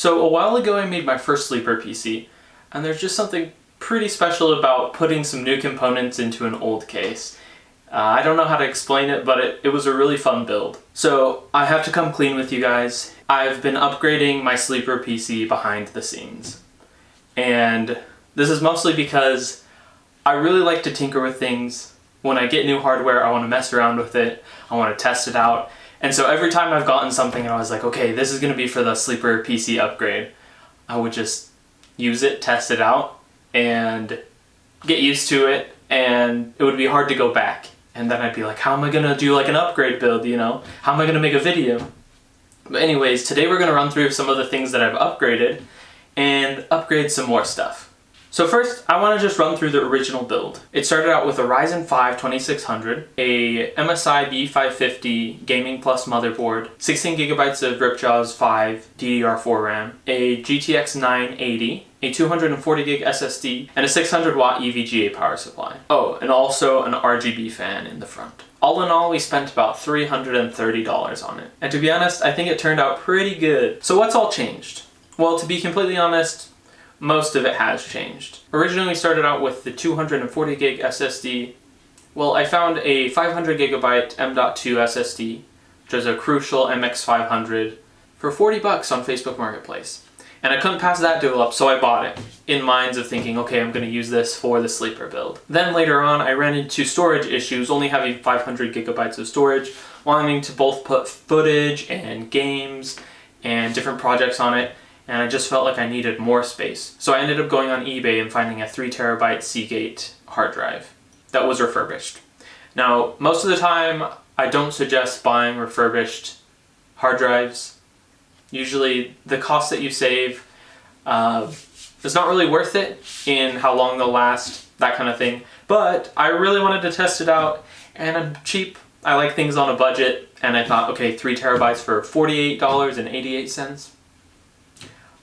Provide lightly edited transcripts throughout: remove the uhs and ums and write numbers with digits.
So a while ago I made my first sleeper PC, and there's just something pretty special about putting some new components into an old case. I don't know how to explain it, but it was a really fun build. So I have to come clean with you guys. I've been upgrading my sleeper PC behind the scenes. And this is mostly because I really like to tinker with things. When I get new hardware, I want to mess around with it. I want to test it out. And so every time I've gotten something and I was like, okay, this is going to be for the sleeper PC upgrade, I would just use it, test it out, and get used to it, and it would be hard to go back. And then I'd be like, how am I going to do like an upgrade build, you know? How am I going to make a video? But anyways, today we're going to run through some of the things that I've upgraded and upgrade some more stuff. So first, I want to just run through the original build. It started out with a Ryzen 5 2600, a MSI B550 Gaming Plus motherboard, 16GB of Ripjaws 5 DDR4 RAM, a GTX 980, a 240GB SSD, and a 600-watt EVGA power supply. Oh, and also an RGB fan in the front. All in all, we spent about $330 on it. And to be honest, I think it turned out pretty good. So what's all changed? Well, to be completely honest, most of it has changed. Originally we started out with the 240GB SSD. Well, I found a 500GB M.2 SSD, which is a Crucial MX500, for 40 bucks on Facebook Marketplace. And I couldn't pass that deal up, so I bought it, in minds of thinking, okay, I'm going to use this for the sleeper build. Then later on, I ran into storage issues, only having 500GB of storage, wanting to both put footage and games and different projects on it, and I just felt like I needed more space. So I ended up going on eBay and finding a 3TB Seagate hard drive that was refurbished. Now, most of the time, I don't suggest buying refurbished hard drives. Usually, the cost that you save is not really worth it in how long they'll last, that kind of thing. But I really wanted to test it out, and I'm cheap. I like things on a budget, and I thought, okay, 3 terabytes for $48.88.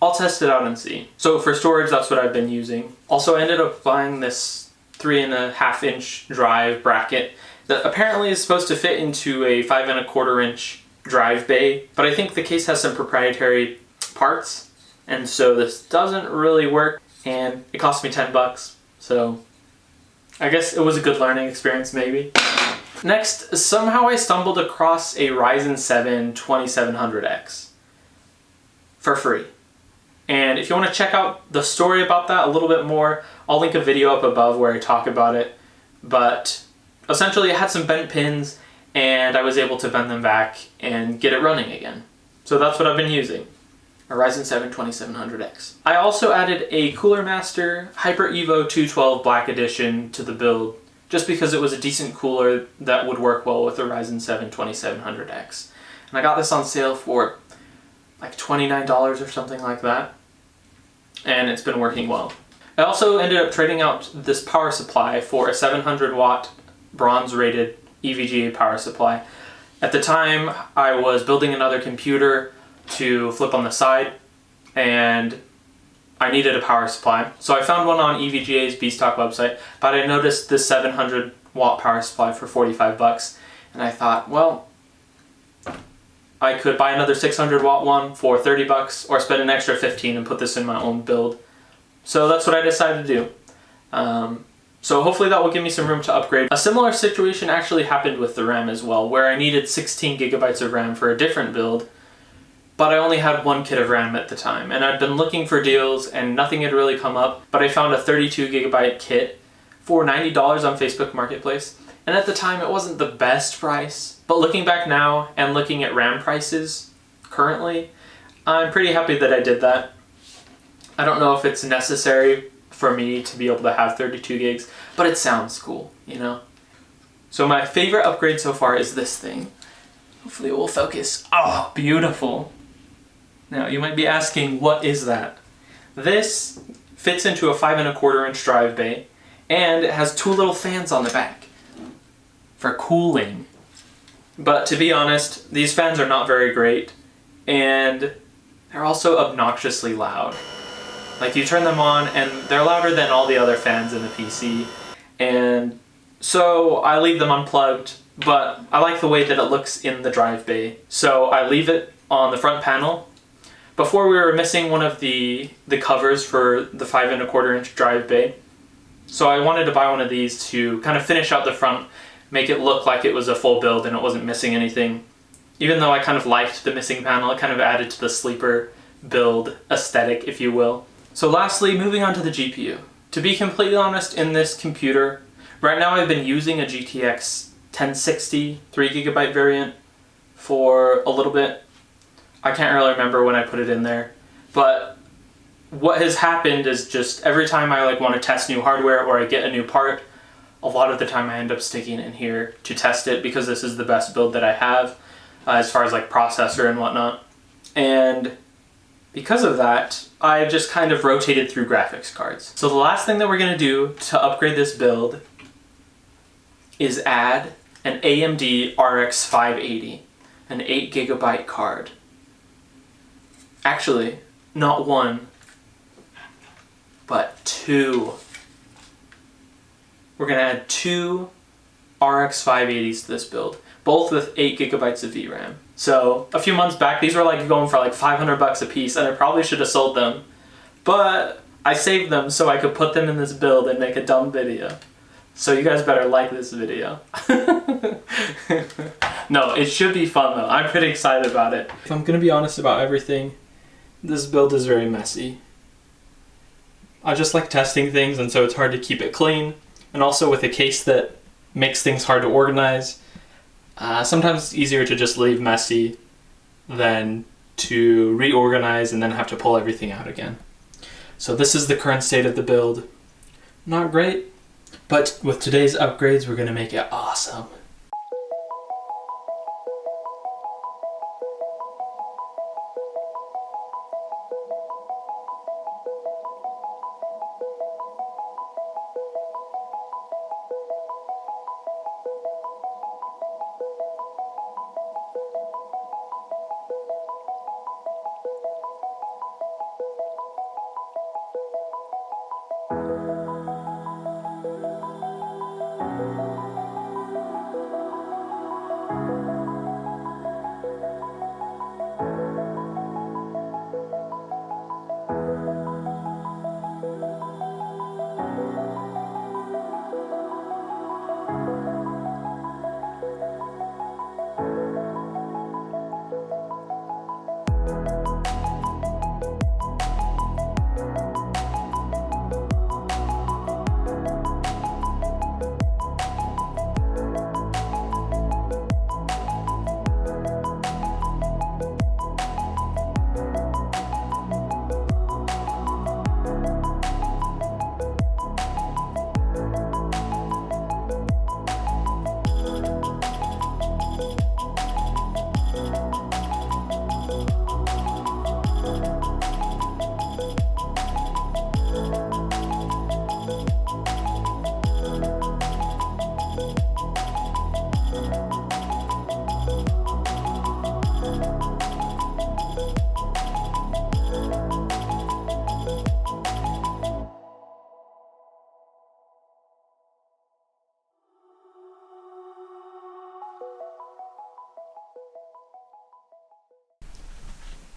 I'll test it out and see. So for storage, that's what I've been using. Also, I ended up buying this 3.5-inch drive bracket that apparently is supposed to fit into a 5.25-inch drive bay, but I think the case has some proprietary parts, and so this doesn't really work, and it cost me 10 bucks, so I guess it was a good learning experience maybe. Next, somehow I stumbled across a Ryzen 7 2700X for free. And if you want to check out the story about that a little bit more, I'll link a video up above where I talk about it. But essentially it had some bent pins and I was able to bend them back and get it running again. So that's what I've been using, a Ryzen 7 2700X. I also added a Cooler Master Hyper Evo 212 Black Edition to the build, just because it was a decent cooler that would work well with the Ryzen 7 2700X. And I got this on sale for like $29 or something like that, and it's been working well. I also ended up trading out this power supply for a 700-watt bronze-rated EVGA power supply. At the time, I was building another computer to flip on the side, and I needed a power supply. So I found one on EVGA's B-Stock website, but I noticed this 700-watt power supply for 45 bucks, and I thought, well, I could buy another 600-watt one for 30 bucks or spend an extra 15 and put this in my own build. So that's what I decided to do. So hopefully that will give me some room to upgrade. A similar situation actually happened with the RAM as well, where I needed 16 gigabytes of RAM for a different build, but I only had one kit of RAM at the time, and I'd been looking for deals and nothing had really come up, but I found a 32 gigabyte kit for $90 on Facebook Marketplace. And at the time, it wasn't the best price, but looking back now and looking at RAM prices currently, I'm pretty happy that I did that. I don't know if it's necessary for me to be able to have 32 gigs, but it sounds cool, you know? So my favorite upgrade so far is this thing. Hopefully it will focus. Oh, beautiful. Now, you might be asking, what is that? This fits into a 5.25-inch drive bay, and it has two little fans on the back for cooling. But to be honest, these fans are not very great, and they're also obnoxiously loud. Like, you turn them on and they're louder than all the other fans in the PC, and so I leave them unplugged, but I like the way that it looks in the drive bay. So I leave it on the front panel, Before we were missing one of the covers for the 5 1/4 inch drive bay. So I wanted to buy one of these to kind of finish out the front, make it look like it was a full build and it wasn't missing anything. Even though I kind of liked the missing panel, it kind of added to the sleeper build aesthetic, if you will. So lastly, moving on to the GPU. To be completely honest, in this computer, right now I've been using a GTX 1060 3GB variant for a little bit. I can't really remember when I put it in there, but what has happened is just every time I want to test new hardware or I get a new part, a lot of the time I end up sticking it in here to test it because this is the best build that I have as far as processor and whatnot. And because of that, I've just kind of rotated through graphics cards. So the last thing that we're going to do to upgrade this build is add an AMD RX 580, an 8GB card. Actually, not one, but two. We're going to add two RX 580s to this build, both with 8GB of VRAM. So a few months back, these were going for $500 a piece, and I probably should have sold them, but I saved them so I could put them in this build and make a dumb video. So you guys better like this video. No, it should be fun though. I'm pretty excited about it. If I'm gonna be honest about everything, this build is very messy. I just like testing things, and so it's hard to keep it clean. And also with a case that makes things hard to organize, sometimes it's easier to just leave messy than to reorganize and then have to pull everything out again. So this is the current state of the build. Not great, but with today's upgrades, we're gonna make it awesome.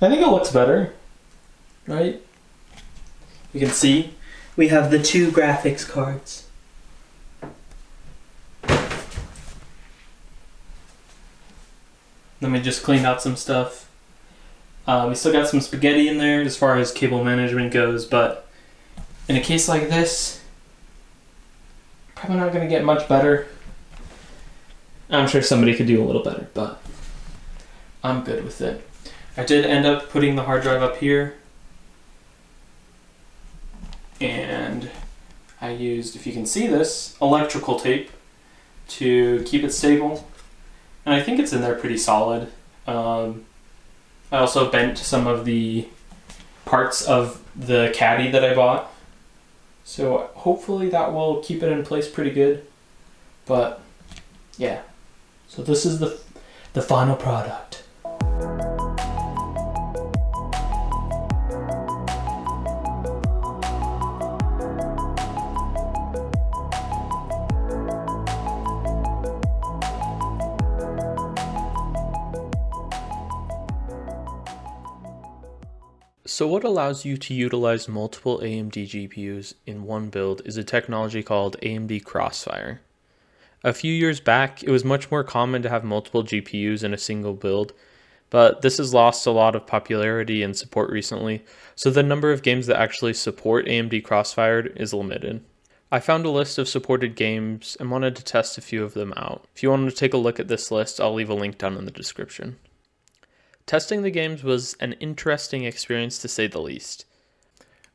I think it looks better, right? You can see we have the two graphics cards. Let me just clean out some stuff. We still got some spaghetti in there as far as cable management goes, but in a case like this, probably not going to get much better. I'm sure somebody could do a little better, but I'm good with it. I did end up putting the hard drive up here, and I used, if you can see this, electrical tape to keep it stable, and I think it's in there pretty solid. I also bent some of the parts of the caddy that I bought, so hopefully that will keep it in place pretty good. But yeah, so this is the final product. So what allows you to utilize multiple AMD GPUs in one build is a technology called AMD Crossfire. A few years back, it was much more common to have multiple GPUs in a single build, but this has lost a lot of popularity and support recently, so the number of games that actually support AMD Crossfire is limited. I found a list of supported games and wanted to test a few of them out. If you wanted to take a look at this list, I'll leave a link down in the description. Testing the games was an interesting experience to say the least.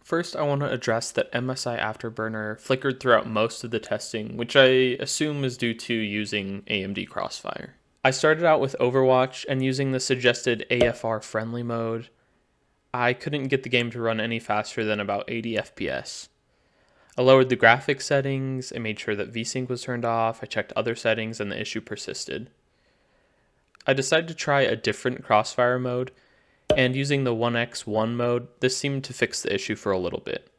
First, I want to address that MSI Afterburner flickered throughout most of the testing, which I assume is due to using AMD Crossfire. I started out with Overwatch and using the suggested AFR friendly mode. I couldn't get the game to run any faster than about 80 FPS. I lowered the graphics settings, I made sure that VSync was turned off, I checked other settings, and the issue persisted. I decided to try a different Crossfire mode, and using the 1x1 mode, this seemed to fix the issue for a little bit.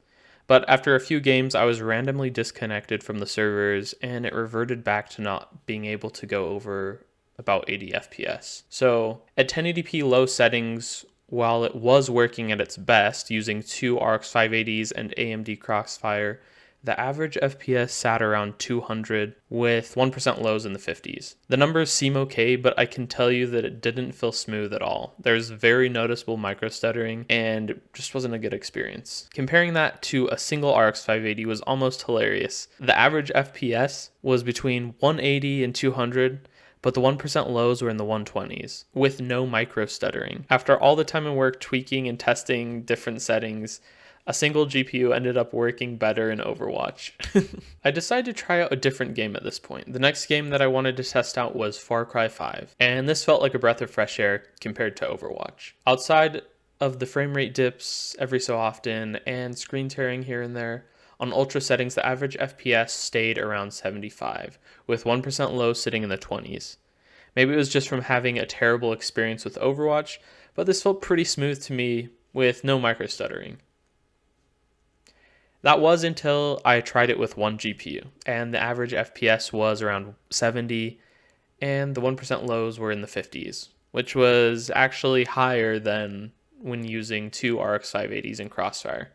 But after a few games, I was randomly disconnected from the servers, and it reverted back to not being able to go over about 80 FPS. So at 1080p low settings, while it was working at its best using two RX 580s and AMD Crossfire, the average FPS sat around 200 with 1% lows in the 50s. The numbers seem okay, but I can tell you that it didn't feel smooth at all. There's very noticeable micro stuttering and it just wasn't a good experience. Comparing that to a single RX 580 was almost hilarious. The average FPS was between 180 and 200, but the 1% lows were in the 120s, with no micro stuttering. After all the time and work tweaking and testing different settings, a single GPU ended up working better in Overwatch. I decided to try out a different game at this point. The next game that I wanted to test out was Far Cry 5, and this felt like a breath of fresh air compared to Overwatch. Outside of the frame rate dips every so often and screen tearing here and there, on ultra settings the average FPS stayed around 75, with 1% low sitting in the 20s. Maybe it was just from having a terrible experience with Overwatch, but this felt pretty smooth to me with no micro stuttering. That was until I tried it with one GPU, and the average FPS was around 70, and the 1% lows were in the 50s, which was actually higher than when using two RX 580s in Crossfire,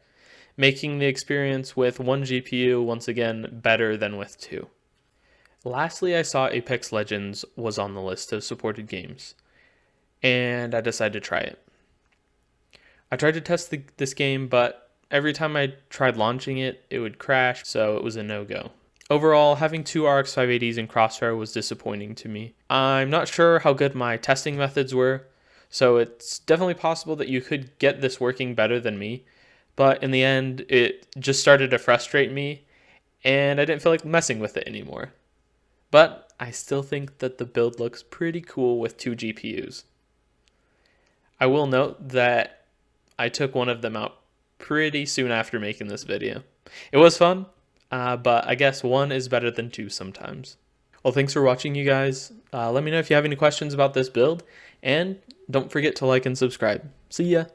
making the experience with one GPU once again better than with two. Lastly, I saw Apex Legends was on the list of supported games, and I decided to try it. I tried to test this game, but every time I tried launching it, it would crash, so it was a no-go. Overall, having two RX 580s in Crossfire was disappointing to me. I'm not sure how good my testing methods were, so it's definitely possible that you could get this working better than me, but in the end, it just started to frustrate me, and I didn't feel like messing with it anymore. But I still think that the build looks pretty cool with two GPUs. I will note that I took one of them out pretty soon after making this video. It was fun, but I guess one is better than two sometimes. Well, thanks for watching, you guys. Let me know if you have any questions about this build, and don't forget to like and subscribe. See ya!